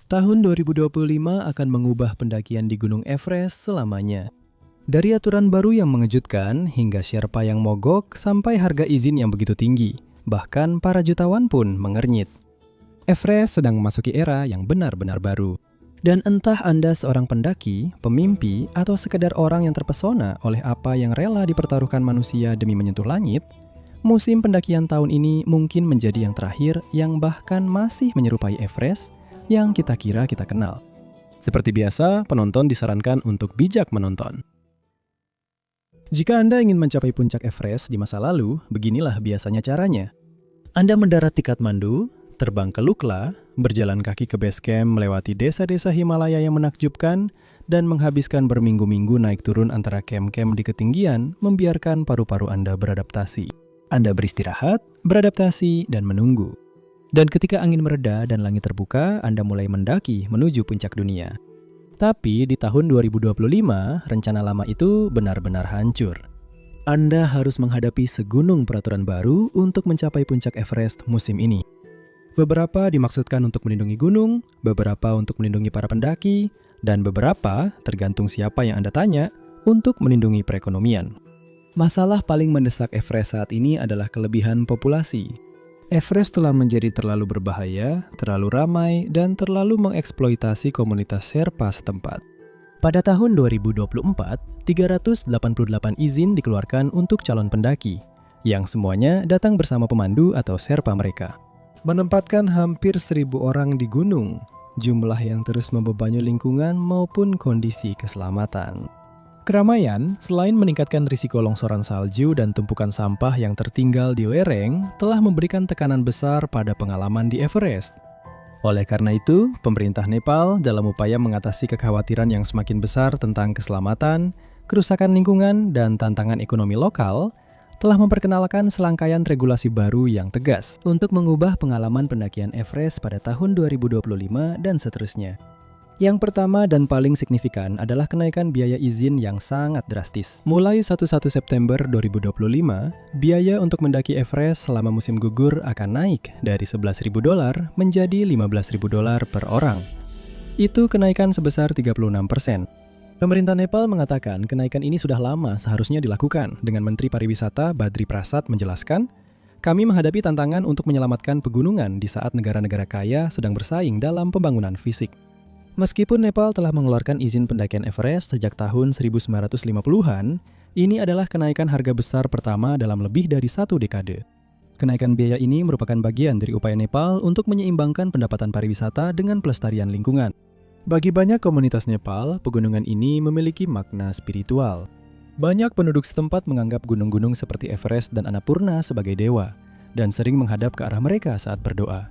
Tahun 2025 akan mengubah pendakian di Gunung Everest selamanya. Dari aturan baru yang mengejutkan, hingga Sherpa yang mogok, sampai harga izin yang begitu tinggi. Bahkan para jutawan pun mengernyit. Everest sedang memasuki era yang benar-benar baru. Dan entah Anda seorang pendaki, pemimpi, atau sekedar orang yang terpesona oleh apa yang rela dipertaruhkan manusia demi menyentuh langit, musim pendakian tahun ini mungkin menjadi yang terakhir yang bahkan masih menyerupai Everest yang kita kira kita kenal. Seperti biasa, penonton disarankan untuk bijak menonton. Jika Anda ingin mencapai puncak Everest di masa lalu, beginilah biasanya caranya. Anda mendarat di Kathmandu, terbang ke Lukla, berjalan kaki ke base camp melewati desa-desa Himalaya yang menakjubkan, dan menghabiskan berminggu-minggu naik turun antara camp-camp di ketinggian, membiarkan paru-paru Anda beradaptasi. Anda beristirahat, beradaptasi, dan menunggu. Dan ketika angin mereda dan langit terbuka, Anda mulai mendaki menuju puncak dunia. Tapi di tahun 2025, rencana lama itu benar-benar hancur. Anda harus menghadapi segunung peraturan baru untuk mencapai puncak Everest musim ini. Beberapa dimaksudkan untuk melindungi gunung, beberapa untuk melindungi para pendaki, dan beberapa, tergantung siapa yang Anda tanya, untuk melindungi perekonomian. Masalah paling mendesak Everest saat ini adalah kelebihan populasi. Everest telah menjadi terlalu berbahaya, terlalu ramai, dan terlalu mengeksploitasi komunitas Sherpa setempat. Pada tahun 2024, 388 izin dikeluarkan untuk calon pendaki, yang semuanya datang bersama pemandu atau Sherpa mereka. Menempatkan hampir 1.000 orang di gunung, jumlah yang terus membebani lingkungan maupun kondisi keselamatan. Keramaian, selain meningkatkan risiko longsoran salju dan tumpukan sampah yang tertinggal di lereng, telah memberikan tekanan besar pada pengalaman di Everest. Oleh karena itu, pemerintah Nepal dalam upaya mengatasi kekhawatiran yang semakin besar tentang keselamatan, kerusakan lingkungan, dan tantangan ekonomi lokal, telah memperkenalkan selangkaian regulasi baru yang tegas untuk mengubah pengalaman pendakian Everest pada tahun 2025 dan seterusnya. Yang pertama dan paling signifikan adalah kenaikan biaya izin yang sangat drastis. Mulai 1 September 2025, biaya untuk mendaki Everest selama musim gugur akan naik dari $11.000 menjadi $15.000 per orang. Itu kenaikan sebesar 36%. Pemerintah Nepal mengatakan kenaikan ini sudah lama seharusnya dilakukan. Dengan Menteri Pariwisata Badri Prasad menjelaskan, kami menghadapi tantangan untuk menyelamatkan pegunungan di saat negara-negara kaya sedang bersaing dalam pembangunan fisik. Meskipun Nepal telah mengeluarkan izin pendakian Everest sejak tahun 1950-an, ini adalah kenaikan harga besar pertama dalam lebih dari 1 dekade. Kenaikan biaya ini merupakan bagian dari upaya Nepal untuk menyeimbangkan pendapatan pariwisata dengan pelestarian lingkungan. Bagi banyak komunitas Nepal, pegunungan ini memiliki makna spiritual. Banyak penduduk setempat menganggap gunung-gunung seperti Everest dan Annapurna sebagai dewa, dan sering menghadap ke arah mereka saat berdoa.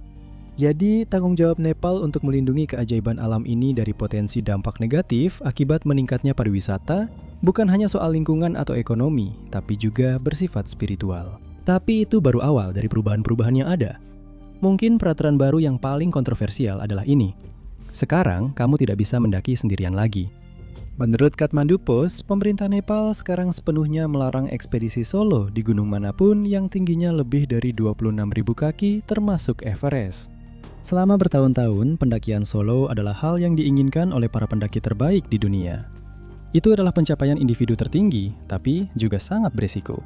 Jadi, tanggung jawab Nepal untuk melindungi keajaiban alam ini dari potensi dampak negatif akibat meningkatnya pariwisata bukan hanya soal lingkungan atau ekonomi, tapi juga bersifat spiritual. Tapi itu baru awal dari perubahan-perubahan yang ada. Mungkin peraturan baru yang paling kontroversial adalah ini. Sekarang, kamu tidak bisa mendaki sendirian lagi. Menurut Kathmandu Post, pemerintah Nepal sekarang sepenuhnya melarang ekspedisi solo di gunung manapun yang tingginya lebih dari 26.000 kaki termasuk Everest. Selama bertahun-tahun, pendakian solo adalah hal yang diinginkan oleh para pendaki terbaik di dunia. Itu adalah pencapaian individu tertinggi, tapi juga sangat berisiko.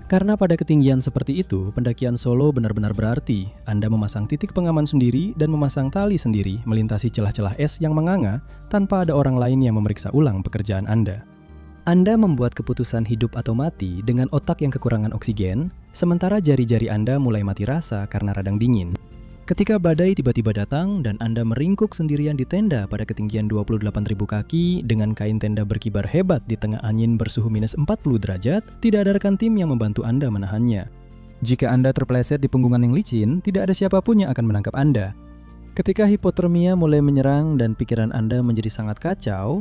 Karena pada ketinggian seperti itu, pendakian solo benar-benar berarti Anda memasang titik pengaman sendiri dan memasang tali sendiri melintasi celah-celah es yang menganga tanpa ada orang lain yang memeriksa ulang pekerjaan Anda. Anda membuat keputusan hidup atau mati dengan otak yang kekurangan oksigen, sementara jari-jari Anda mulai mati rasa karena radang dingin. Ketika badai tiba-tiba datang dan Anda meringkuk sendirian di tenda pada ketinggian 28.000 kaki dengan kain tenda berkibar hebat di tengah angin bersuhu minus 40 derajat, tidak ada rekan tim yang membantu Anda menahannya. Jika Anda terpeleset di punggungan yang licin, tidak ada siapapun yang akan menangkap Anda. Ketika hipotermia mulai menyerang dan pikiran Anda menjadi sangat kacau,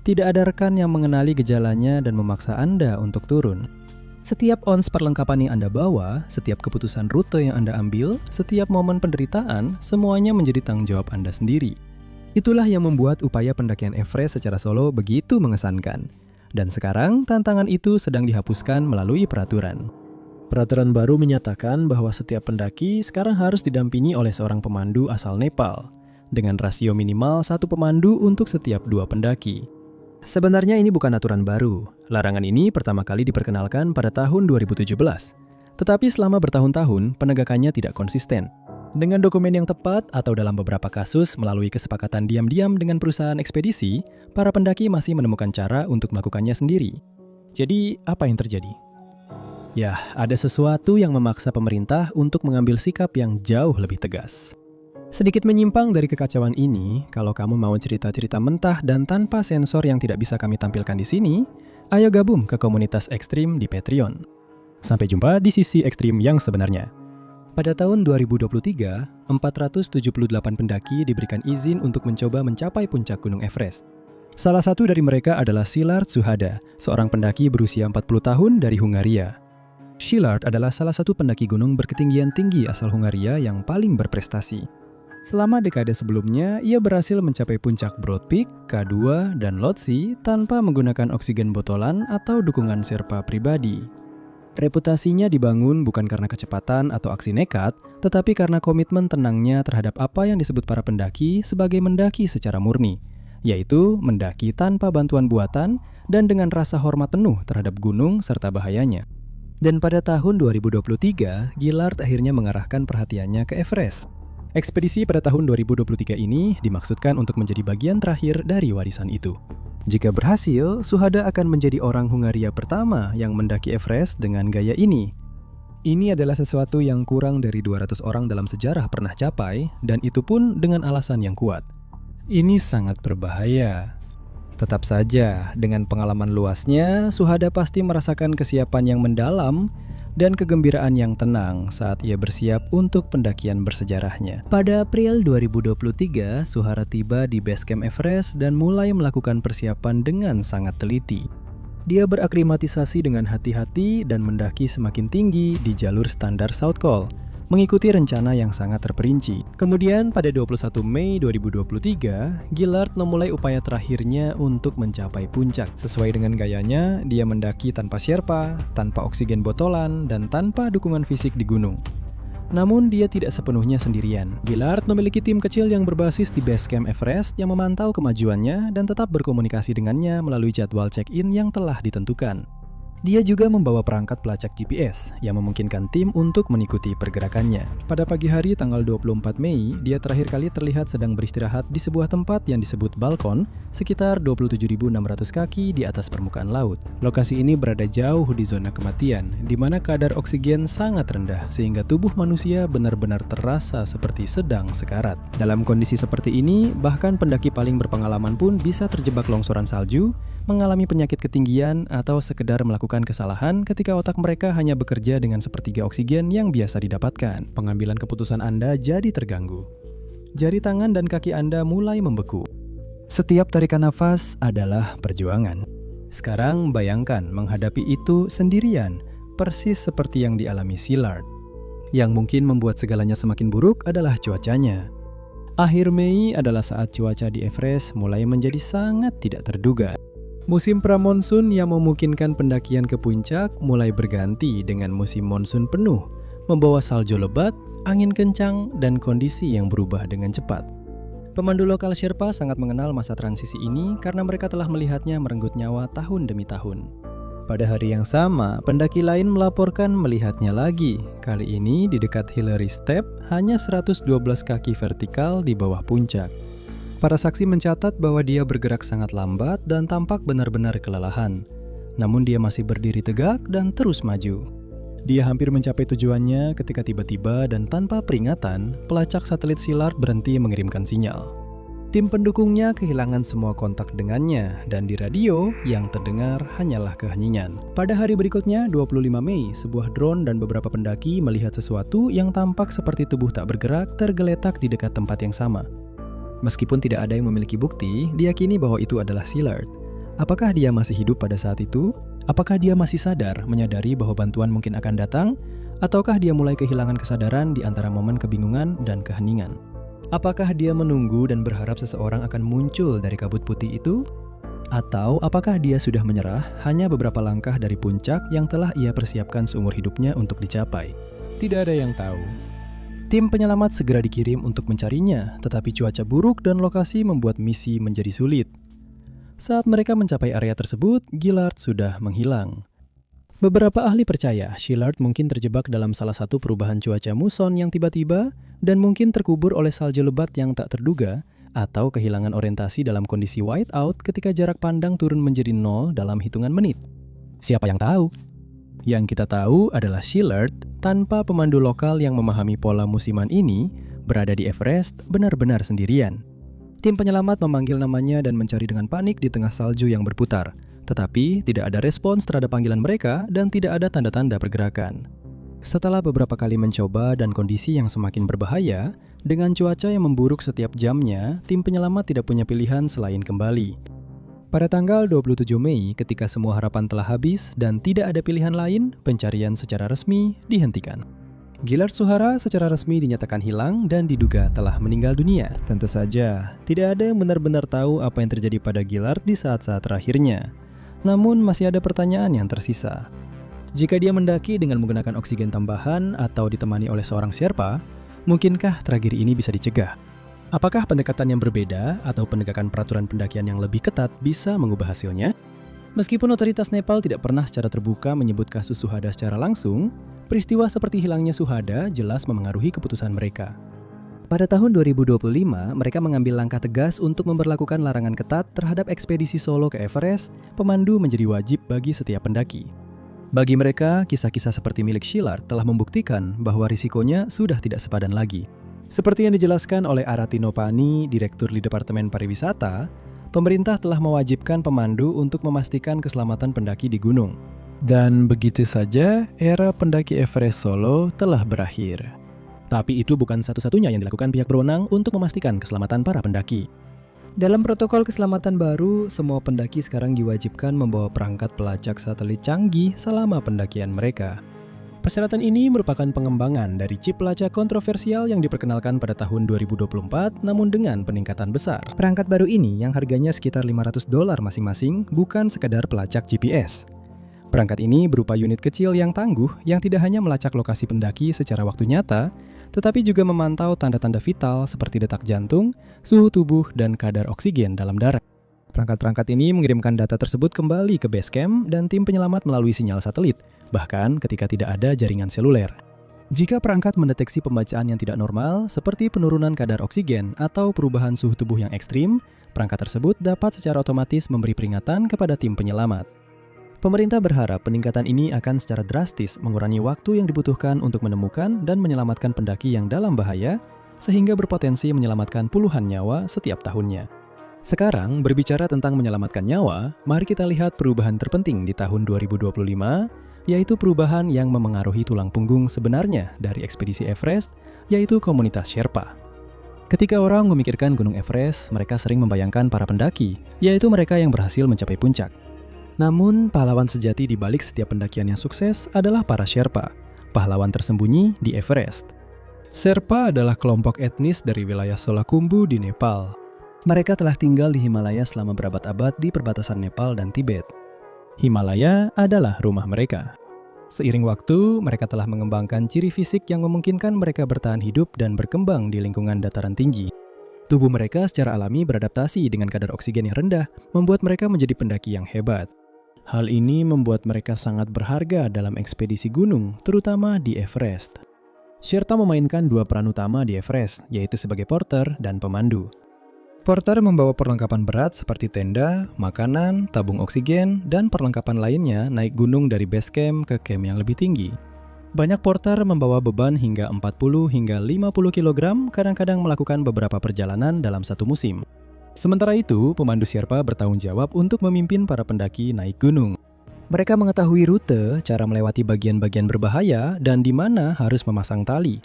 tidak ada rekan yang mengenali gejalanya dan memaksa Anda untuk turun. Setiap ons perlengkapan yang Anda bawa, setiap keputusan rute yang Anda ambil, setiap momen penderitaan, semuanya menjadi tanggung jawab Anda sendiri. Itulah yang membuat upaya pendakian Everest secara solo begitu mengesankan. Dan sekarang, tantangan itu sedang dihapuskan melalui peraturan. Peraturan baru menyatakan bahwa setiap pendaki sekarang harus didampingi oleh seorang pemandu asal Nepal. dengan rasio minimal 1 pemandu untuk setiap 2 pendaki. Sebenarnya ini bukan aturan baru. Larangan ini pertama kali diperkenalkan pada tahun 2017. Tetapi selama bertahun-tahun, penegakannya tidak konsisten. Dengan dokumen yang tepat atau dalam beberapa kasus melalui kesepakatan diam-diam dengan perusahaan ekspedisi, para pendaki masih menemukan cara untuk melakukannya sendiri. Jadi, apa yang terjadi? Ya, ada sesuatu yang memaksa pemerintah untuk mengambil sikap yang jauh lebih tegas. Sedikit menyimpang dari kekacauan ini, kalau kamu mau cerita-cerita mentah dan tanpa sensor yang tidak bisa kami tampilkan di sini, ayo gabung ke komunitas ekstrim di Patreon. Sampai jumpa di sisi ekstrim yang sebenarnya. Pada tahun 2023, 478 pendaki diberikan izin untuk mencoba mencapai puncak Gunung Everest. Salah satu dari mereka adalah Szilárd Suhada, seorang pendaki berusia 40 tahun dari Hungaria. Szilárd adalah salah satu pendaki gunung berketinggian tinggi asal Hungaria yang paling berprestasi. Selama dekade sebelumnya, ia berhasil mencapai puncak Broad Peak, K2, dan Lhotse tanpa menggunakan oksigen botolan atau dukungan Sherpa pribadi. Reputasinya dibangun bukan karena kecepatan atau aksi nekat, tetapi karena komitmen tenangnya terhadap apa yang disebut para pendaki sebagai mendaki secara murni, yaitu mendaki tanpa bantuan buatan dan dengan rasa hormat penuh terhadap gunung serta bahayanya. Dan pada tahun 2023, Szilárd akhirnya mengarahkan perhatiannya ke Everest. Ekspedisi pada tahun 2023 ini dimaksudkan untuk menjadi bagian terakhir dari warisan itu. Jika berhasil, Suhada akan menjadi orang Hungaria pertama yang mendaki Everest dengan gaya ini. Ini adalah sesuatu yang kurang dari 200 orang dalam sejarah pernah capai, dan itu pun dengan alasan yang kuat. Ini sangat berbahaya. Tetap saja, dengan pengalaman luasnya, Suhada pasti merasakan kesiapan yang mendalam dan kegembiraan yang tenang saat ia bersiap untuk pendakian bersejarahnya. Pada April 2023, Suhada tiba di base camp Everest dan mulai melakukan persiapan dengan sangat teliti. Dia beraklimatisasi dengan hati-hati dan mendaki semakin tinggi di jalur standar South Col, mengikuti rencana yang sangat terperinci. Kemudian pada 21 Mei 2023, Szilárd memulai upaya terakhirnya untuk mencapai puncak. Sesuai dengan gayanya, dia mendaki tanpa Sherpa, tanpa oksigen botolan, dan tanpa dukungan fisik di gunung. Namun dia tidak sepenuhnya sendirian. Szilárd memiliki tim kecil yang berbasis di base camp Everest yang memantau kemajuannya dan tetap berkomunikasi dengannya melalui jadwal check-in yang telah ditentukan. Dia juga membawa perangkat pelacak GPS yang memungkinkan tim untuk mengikuti pergerakannya. Pada pagi hari tanggal 24 Mei, dia terakhir kali terlihat sedang beristirahat di sebuah tempat yang disebut balkon, sekitar 27.600 kaki di atas permukaan laut. Lokasi ini berada jauh di zona kematian, di mana kadar oksigen sangat rendah, sehingga tubuh manusia benar-benar terasa seperti sedang sekarat. Dalam kondisi seperti ini, bahkan pendaki paling berpengalaman pun bisa terjebak longsoran salju, mengalami penyakit ketinggian, atau sekedar melakukan kesalahan ketika otak mereka hanya bekerja dengan sepertiga oksigen yang biasa didapatkan. Pengambilan keputusan Anda jadi terganggu. Jari tangan dan kaki Anda mulai membeku. Setiap tarikan nafas adalah perjuangan. Sekarang bayangkan menghadapi itu sendirian, persis seperti yang dialami Szilárd. Yang mungkin membuat segalanya semakin buruk adalah cuacanya. Akhir Mei adalah saat cuaca di Everest mulai menjadi sangat tidak terduga. Musim pramonsun yang memungkinkan pendakian ke puncak mulai berganti dengan musim monsun penuh, membawa salju lebat, angin kencang, dan kondisi yang berubah dengan cepat. Pemandu lokal Sherpa sangat mengenal masa transisi ini karena mereka telah melihatnya merenggut nyawa tahun demi tahun. Pada hari yang sama, pendaki lain melaporkan melihatnya lagi. Kali ini di dekat Hillary Step, hanya 112 kaki vertikal di bawah puncak. Para saksi mencatat bahwa dia bergerak sangat lambat dan tampak benar-benar kelelahan. Namun dia masih berdiri tegak dan terus maju. Dia hampir mencapai tujuannya ketika tiba-tiba dan tanpa peringatan, pelacak satelit Szilárd berhenti mengirimkan sinyal. Tim pendukungnya kehilangan semua kontak dengannya, dan di radio yang terdengar hanyalah keheningan. Pada hari berikutnya, 25 Mei, sebuah drone dan beberapa pendaki melihat sesuatu yang tampak seperti tubuh tak bergerak tergeletak di dekat tempat yang sama. Meskipun tidak ada yang memiliki bukti, diyakini bahwa itu adalah Szilárd. Apakah dia masih hidup pada saat itu? Apakah dia masih sadar, menyadari bahwa bantuan mungkin akan datang? Ataukah dia mulai kehilangan kesadaran di antara momen kebingungan dan keheningan? Apakah dia menunggu dan berharap seseorang akan muncul dari kabut putih itu? Atau apakah dia sudah menyerah hanya beberapa langkah dari puncak yang telah ia persiapkan seumur hidupnya untuk dicapai? Tidak ada yang tahu. Tim penyelamat segera dikirim untuk mencarinya, tetapi cuaca buruk dan lokasi membuat misi menjadi sulit. Saat mereka mencapai area tersebut, Gillard sudah menghilang. Beberapa ahli percaya Shillard mungkin terjebak dalam salah satu perubahan cuaca muson yang tiba-tiba dan mungkin terkubur oleh salju lebat yang tak terduga atau kehilangan orientasi dalam kondisi whiteout ketika jarak pandang turun menjadi 0 dalam hitungan menit. Siapa yang tahu? Yang kita tahu adalah Shillard, tanpa pemandu lokal yang memahami pola musiman ini, berada di Everest benar-benar sendirian. Tim penyelamat memanggil namanya dan mencari dengan panik di tengah salju yang berputar. Tetapi tidak ada respons terhadap panggilan mereka dan tidak ada tanda-tanda pergerakan. Setelah beberapa kali mencoba dan kondisi yang semakin berbahaya, dengan cuaca yang memburuk setiap jamnya, tim penyelamat tidak punya pilihan selain kembali. Pada tanggal 27 Mei, ketika semua harapan telah habis dan tidak ada pilihan lain, pencarian secara resmi dihentikan. Gillard Zuhara secara resmi dinyatakan hilang dan diduga telah meninggal dunia. Tentu saja, tidak ada yang benar-benar tahu apa yang terjadi pada Gillard di saat-saat terakhirnya. Namun masih ada pertanyaan yang tersisa. Jika dia mendaki dengan menggunakan oksigen tambahan atau ditemani oleh seorang Sherpa, mungkinkah tragedi ini bisa dicegah? Apakah pendekatan yang berbeda atau penegakan peraturan pendakian yang lebih ketat bisa mengubah hasilnya? Meskipun otoritas Nepal tidak pernah secara terbuka menyebut kasus Suhada secara langsung, peristiwa seperti hilangnya Suhada jelas memengaruhi keputusan mereka. Pada tahun 2025, mereka mengambil langkah tegas untuk memberlakukan larangan ketat terhadap ekspedisi solo ke Everest. Pemandu menjadi wajib bagi setiap pendaki. Bagi mereka, kisah-kisah seperti milik Shillard telah membuktikan bahwa risikonya sudah tidak sepadan lagi. Seperti yang dijelaskan oleh Arati Nopani, Direktur di Departemen Pariwisata, pemerintah telah mewajibkan pemandu untuk memastikan keselamatan pendaki di gunung. Dan begitu saja, era pendaki Everest solo telah berakhir. Tapi itu bukan satu-satunya yang dilakukan pihak berwenang untuk memastikan keselamatan para pendaki. Dalam protokol keselamatan baru, semua pendaki sekarang diwajibkan membawa perangkat pelacak satelit canggih selama pendakian mereka. Persyaratan ini merupakan pengembangan dari chip pelacak kontroversial yang diperkenalkan pada tahun 2024, namun dengan peningkatan besar. Perangkat baru ini yang harganya sekitar $500 masing-masing bukan sekadar pelacak GPS. Perangkat ini berupa unit kecil yang tangguh yang tidak hanya melacak lokasi pendaki secara waktu nyata, tetapi juga memantau tanda-tanda vital seperti detak jantung, suhu tubuh, dan kadar oksigen dalam darah. Perangkat-perangkat ini mengirimkan data tersebut kembali ke base camp dan tim penyelamat melalui sinyal satelit, bahkan ketika tidak ada jaringan seluler. Jika perangkat mendeteksi pembacaan yang tidak normal, seperti penurunan kadar oksigen atau perubahan suhu tubuh yang ekstrim, perangkat tersebut dapat secara otomatis memberi peringatan kepada tim penyelamat. Pemerintah berharap peningkatan ini akan secara drastis mengurangi waktu yang dibutuhkan untuk menemukan dan menyelamatkan pendaki yang dalam bahaya, sehingga berpotensi menyelamatkan puluhan nyawa setiap tahunnya. Sekarang, berbicara tentang menyelamatkan nyawa, mari kita lihat perubahan terpenting di tahun 2025, yaitu perubahan yang memengaruhi tulang punggung sebenarnya dari ekspedisi Everest, yaitu komunitas Sherpa. Ketika orang memikirkan Gunung Everest, mereka sering membayangkan para pendaki, yaitu mereka yang berhasil mencapai puncak. Namun, pahlawan sejati di balik setiap pendakian yang sukses adalah para Sherpa, pahlawan tersembunyi di Everest. Sherpa adalah kelompok etnis dari wilayah Solakumbu di Nepal. Mereka telah tinggal di Himalaya selama berabad-abad di perbatasan Nepal dan Tibet. Himalaya adalah rumah mereka. Seiring waktu, mereka telah mengembangkan ciri fisik yang memungkinkan mereka bertahan hidup dan berkembang di lingkungan dataran tinggi. Tubuh mereka secara alami beradaptasi dengan kadar oksigen yang rendah, membuat mereka menjadi pendaki yang hebat. Hal ini membuat mereka sangat berharga dalam ekspedisi gunung, terutama di Everest. Sherpa memainkan dua peran utama di Everest, yaitu sebagai porter dan pemandu. Porter membawa perlengkapan berat seperti tenda, makanan, tabung oksigen, dan perlengkapan lainnya naik gunung dari base camp ke camp yang lebih tinggi. Banyak porter membawa beban hingga 40 hingga 50 kg, kadang-kadang melakukan beberapa perjalanan dalam satu musim. Sementara itu, pemandu Sherpa bertanggung jawab untuk memimpin para pendaki naik gunung. Mereka mengetahui rute, cara melewati bagian-bagian berbahaya, dan di mana harus memasang tali.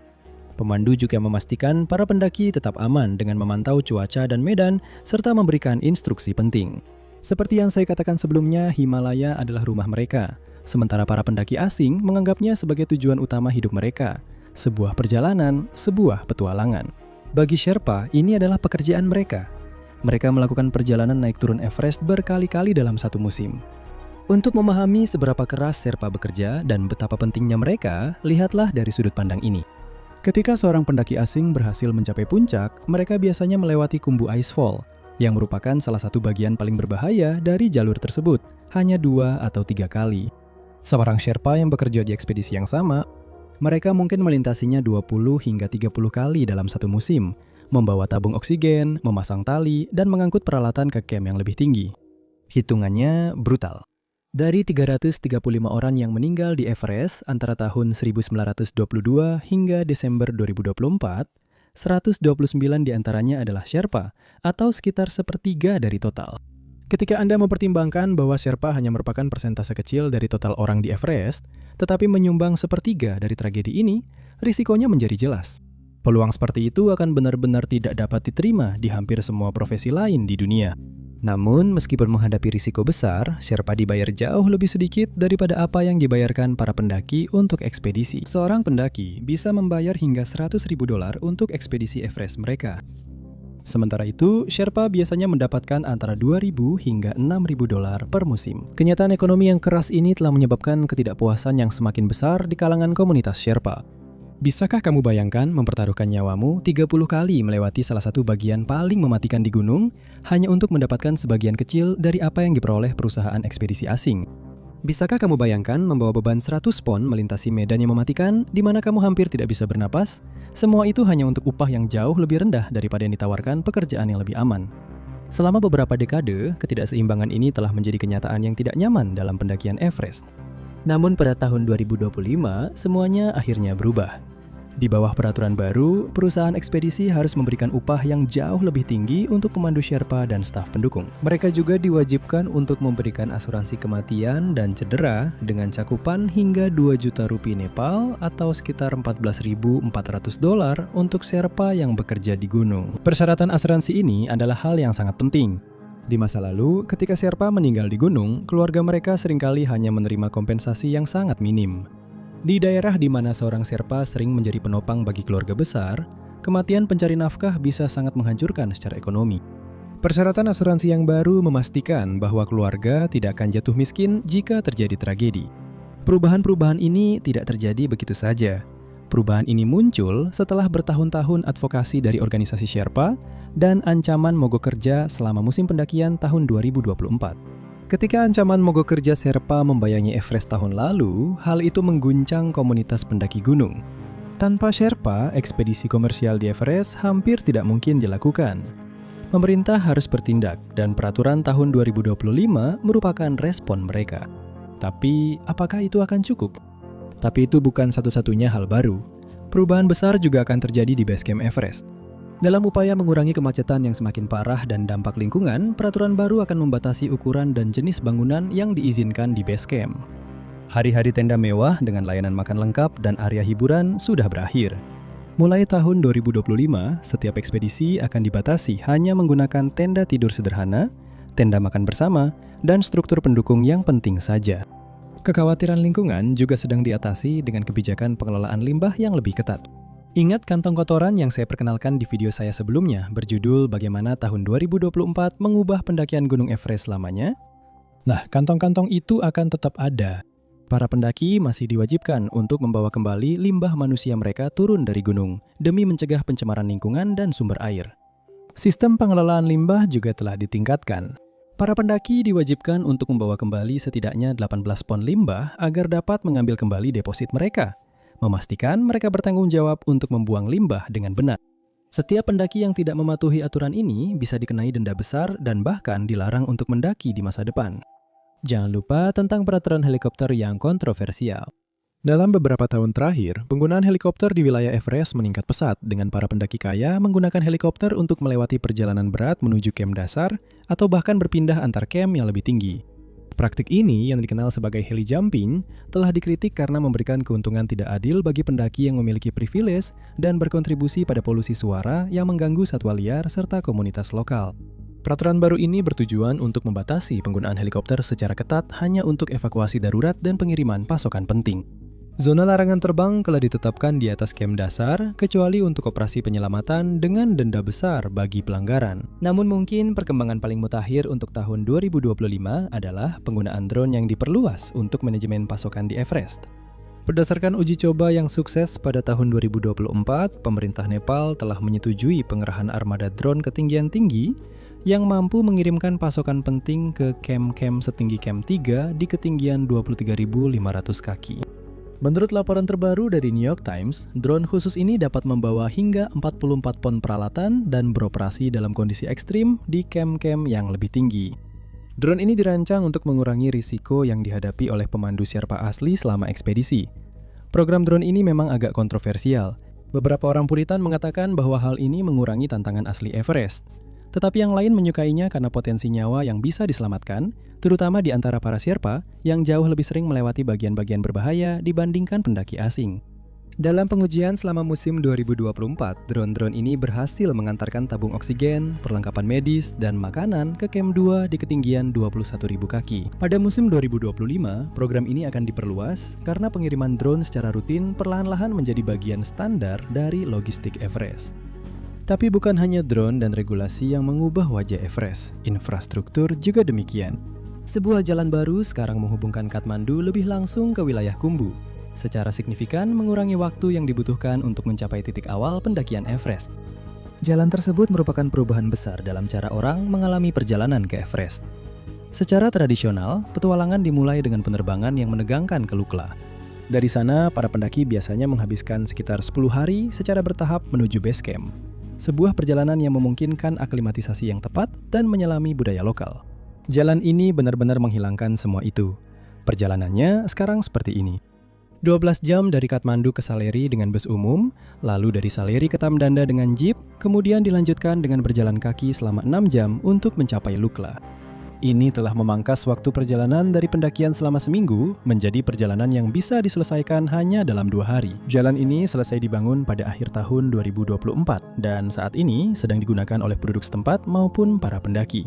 Pemandu juga memastikan para pendaki tetap aman dengan memantau cuaca dan medan, serta memberikan instruksi penting. Seperti yang saya katakan sebelumnya, Himalaya adalah rumah mereka, sementara para pendaki asing menganggapnya sebagai tujuan utama hidup mereka, sebuah perjalanan, sebuah petualangan. Bagi Sherpa, ini adalah pekerjaan mereka. Mereka melakukan perjalanan naik turun Everest berkali-kali dalam satu musim. Untuk memahami seberapa keras Sherpa bekerja dan betapa pentingnya mereka, lihatlah dari sudut pandang ini. Ketika seorang pendaki asing berhasil mencapai puncak, mereka biasanya melewati Khumbu Icefall, yang merupakan salah satu bagian paling berbahaya dari jalur tersebut, hanya 2 atau 3 kali. Seorang Sherpa yang bekerja di ekspedisi yang sama, mereka mungkin melintasinya 20 hingga 30 kali dalam satu musim, membawa tabung oksigen, memasang tali, dan mengangkut peralatan ke camp yang lebih tinggi. Hitungannya brutal. Dari 335 orang yang meninggal di Everest antara tahun 1922 hingga Desember 2024, 129 diantaranya adalah Sherpa, atau sekitar sepertiga dari total. Ketika Anda mempertimbangkan bahwa Sherpa hanya merupakan persentase kecil dari total orang di Everest, tetapi menyumbang sepertiga dari tragedi ini, risikonya menjadi jelas. Peluang seperti itu akan benar-benar tidak dapat diterima di hampir semua profesi lain di dunia. Namun, meskipun menghadapi risiko besar, Sherpa dibayar jauh lebih sedikit daripada apa yang dibayarkan para pendaki untuk ekspedisi. Seorang pendaki bisa membayar hingga $100.000 untuk ekspedisi Everest mereka. Sementara itu, Sherpa biasanya mendapatkan antara $2.000 hingga $6.000 per musim. Kenyataan ekonomi yang keras ini telah menyebabkan ketidakpuasan yang semakin besar di kalangan komunitas Sherpa. Bisakah kamu bayangkan mempertaruhkan nyawamu 30 kali melewati salah satu bagian paling mematikan di gunung hanya untuk mendapatkan sebagian kecil dari apa yang diperoleh perusahaan ekspedisi asing? Bisakah kamu bayangkan membawa beban 100 pon melintasi medan yang mematikan di mana kamu hampir tidak bisa bernapas? Semua itu hanya untuk upah yang jauh lebih rendah daripada yang ditawarkan pekerjaan yang lebih aman. Selama beberapa dekade, ketidakseimbangan ini telah menjadi kenyataan yang tidak nyaman dalam pendakian Everest. Namun pada tahun 2025, semuanya akhirnya berubah. Di bawah peraturan baru, perusahaan ekspedisi harus memberikan upah yang jauh lebih tinggi untuk pemandu Sherpa dan staf pendukung. Mereka juga diwajibkan untuk memberikan asuransi kematian dan cedera dengan cakupan hingga 2 juta rupiah Nepal atau sekitar $14.400 untuk Sherpa yang bekerja di gunung. Persyaratan asuransi ini adalah hal yang sangat penting. Di masa lalu, ketika Sherpa meninggal di gunung, keluarga mereka seringkali hanya menerima kompensasi yang sangat minim. Di daerah di mana seorang Sherpa sering menjadi penopang bagi keluarga besar, kematian pencari nafkah bisa sangat menghancurkan secara ekonomi. Persyaratan asuransi yang baru memastikan bahwa keluarga tidak akan jatuh miskin jika terjadi tragedi. Perubahan-perubahan ini tidak terjadi begitu saja. Perubahan ini muncul setelah bertahun-tahun advokasi dari organisasi Sherpa dan ancaman mogok kerja selama musim pendakian tahun 2024. Ketika ancaman mogok kerja Sherpa membayangi Everest tahun lalu, hal itu mengguncang komunitas pendaki gunung. Tanpa Sherpa, ekspedisi komersial di Everest hampir tidak mungkin dilakukan. Pemerintah harus bertindak dan peraturan tahun 2025 merupakan respon mereka. Tapi, apakah itu akan cukup? Tapi itu bukan satu-satunya hal baru. Perubahan besar juga akan terjadi di base camp Everest. Dalam upaya mengurangi kemacetan yang semakin parah dan dampak lingkungan, peraturan baru akan membatasi ukuran dan jenis bangunan yang diizinkan di base camp. Hari-hari tenda mewah dengan layanan makan lengkap dan area hiburan sudah berakhir. Mulai tahun 2025, setiap ekspedisi akan dibatasi hanya menggunakan tenda tidur sederhana, tenda makan bersama, dan struktur pendukung yang penting saja. Kekhawatiran lingkungan juga sedang diatasi dengan kebijakan pengelolaan limbah yang lebih ketat. Ingat kantong kotoran yang saya perkenalkan di video saya sebelumnya berjudul Bagaimana tahun 2024 mengubah pendakian Gunung Everest selamanya? Nah, kantong-kantong itu akan tetap ada. Para pendaki masih diwajibkan untuk membawa kembali limbah manusia mereka turun dari gunung demi mencegah pencemaran lingkungan dan sumber air. Sistem pengelolaan limbah juga telah ditingkatkan. Para pendaki diwajibkan untuk membawa kembali setidaknya 18 pon limbah agar dapat mengambil kembali deposit mereka. Memastikan mereka bertanggung jawab untuk membuang limbah dengan benar. Setiap pendaki yang tidak mematuhi aturan ini bisa dikenai denda besar dan bahkan dilarang untuk mendaki di masa depan. Jangan lupa tentang peraturan helikopter yang kontroversial. Dalam beberapa tahun terakhir, penggunaan helikopter di wilayah Everest meningkat pesat dengan para pendaki kaya menggunakan helikopter untuk melewati perjalanan berat menuju camp dasar atau bahkan berpindah antar camp yang lebih tinggi. Praktik ini yang dikenal sebagai heli jumping telah dikritik karena memberikan keuntungan tidak adil bagi pendaki yang memiliki privilege dan berkontribusi pada polusi suara yang mengganggu satwa liar serta komunitas lokal. Peraturan baru ini bertujuan untuk membatasi penggunaan helikopter secara ketat hanya untuk evakuasi darurat dan pengiriman pasokan penting. Zona larangan terbang telah ditetapkan di atas camp dasar, kecuali untuk operasi penyelamatan dengan denda besar bagi pelanggaran. Namun mungkin perkembangan paling mutakhir untuk tahun 2025 adalah penggunaan drone yang diperluas untuk manajemen pasokan di Everest. Berdasarkan uji coba yang sukses pada tahun 2024, pemerintah Nepal telah menyetujui pengerahan armada drone ketinggian tinggi yang mampu mengirimkan pasokan penting ke kem-kem setinggi Kem 3 di ketinggian 23.500 kaki. Menurut laporan terbaru dari New York Times, drone khusus ini dapat membawa hingga 44 pon peralatan dan beroperasi dalam kondisi ekstrim di kem-kem yang lebih tinggi. Drone ini dirancang untuk mengurangi risiko yang dihadapi oleh pemandu Sherpa asli selama ekspedisi. Program drone ini memang agak kontroversial. Beberapa orang puritan mengatakan bahwa hal ini mengurangi tantangan asli Everest. Tetapi yang lain menyukainya karena potensi nyawa yang bisa diselamatkan, terutama di antara para Sherpa yang jauh lebih sering melewati bagian-bagian berbahaya dibandingkan pendaki asing. Dalam pengujian selama musim 2024, drone-drone ini berhasil mengantarkan tabung oksigen, perlengkapan medis, dan makanan ke Kem 2 di ketinggian 21.000 kaki. Pada musim 2025, program ini akan diperluas karena pengiriman drone secara rutin perlahan-lahan menjadi bagian standar dari logistik Everest. Tapi bukan hanya drone dan regulasi yang mengubah wajah Everest, infrastruktur juga demikian. Sebuah jalan baru sekarang menghubungkan Kathmandu lebih langsung ke wilayah Khumbu, secara signifikan mengurangi waktu yang dibutuhkan untuk mencapai titik awal pendakian Everest. Jalan tersebut merupakan perubahan besar dalam cara orang mengalami perjalanan ke Everest. Secara tradisional, petualangan dimulai dengan penerbangan yang menegangkan ke Lukla. Dari sana, para pendaki biasanya menghabiskan sekitar 10 hari secara bertahap menuju base camp. Sebuah perjalanan yang memungkinkan aklimatisasi yang tepat dan menyelami budaya lokal. Jalan ini benar-benar menghilangkan semua itu. Perjalanannya sekarang seperti ini. 12 jam dari Kathmandu ke Saleri dengan bus umum, lalu dari Saleri ke Tamdanda dengan jeep, kemudian dilanjutkan dengan berjalan kaki selama 6 jam untuk mencapai Lukla. Ini telah memangkas waktu perjalanan dari pendakian selama seminggu menjadi perjalanan yang bisa diselesaikan hanya dalam 2 hari. Jalan ini selesai dibangun pada akhir tahun 2024 dan saat ini sedang digunakan oleh penduduk setempat maupun para pendaki.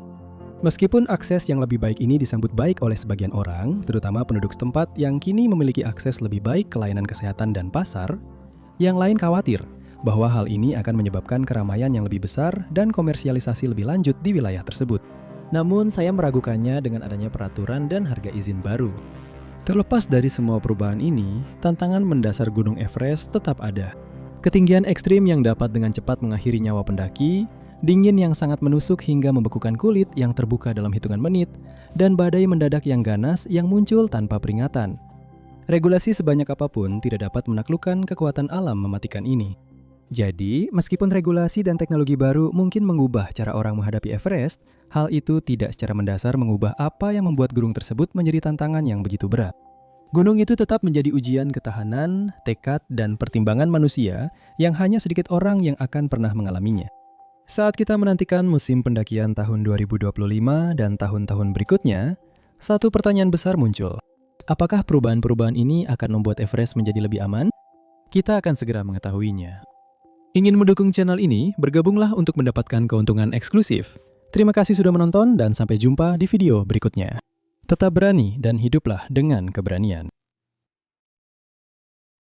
Meskipun akses yang lebih baik ini disambut baik oleh sebagian orang, terutama penduduk setempat yang kini memiliki akses lebih baik ke layanan kesehatan dan pasar, yang lain khawatir bahwa hal ini akan menyebabkan keramaian yang lebih besar dan komersialisasi lebih lanjut di wilayah tersebut. Namun, saya meragukannya dengan adanya peraturan dan harga izin baru. Terlepas dari semua perubahan ini, tantangan mendasar Gunung Everest tetap ada. Ketinggian ekstrim yang dapat dengan cepat mengakhiri nyawa pendaki, dingin yang sangat menusuk hingga membekukan kulit yang terbuka dalam hitungan menit, dan badai mendadak yang ganas yang muncul tanpa peringatan. Regulasi sebanyak apapun tidak dapat menaklukkan kekuatan alam mematikan ini. Jadi, meskipun regulasi dan teknologi baru mungkin mengubah cara orang menghadapi Everest, hal itu tidak secara mendasar mengubah apa yang membuat gunung tersebut menjadi tantangan yang begitu berat. Gunung itu tetap menjadi ujian ketahanan, tekad, dan pertimbangan manusia yang hanya sedikit orang yang akan pernah mengalaminya. Saat kita menantikan musim pendakian tahun 2025 dan tahun-tahun berikutnya, satu pertanyaan besar muncul. Apakah perubahan-perubahan ini akan membuat Everest menjadi lebih aman? Kita akan segera mengetahuinya. Ingin mendukung channel ini? Bergabunglah untuk mendapatkan keuntungan eksklusif. Terima kasih sudah menonton dan sampai jumpa di video berikutnya. Tetap berani dan hiduplah dengan keberanian.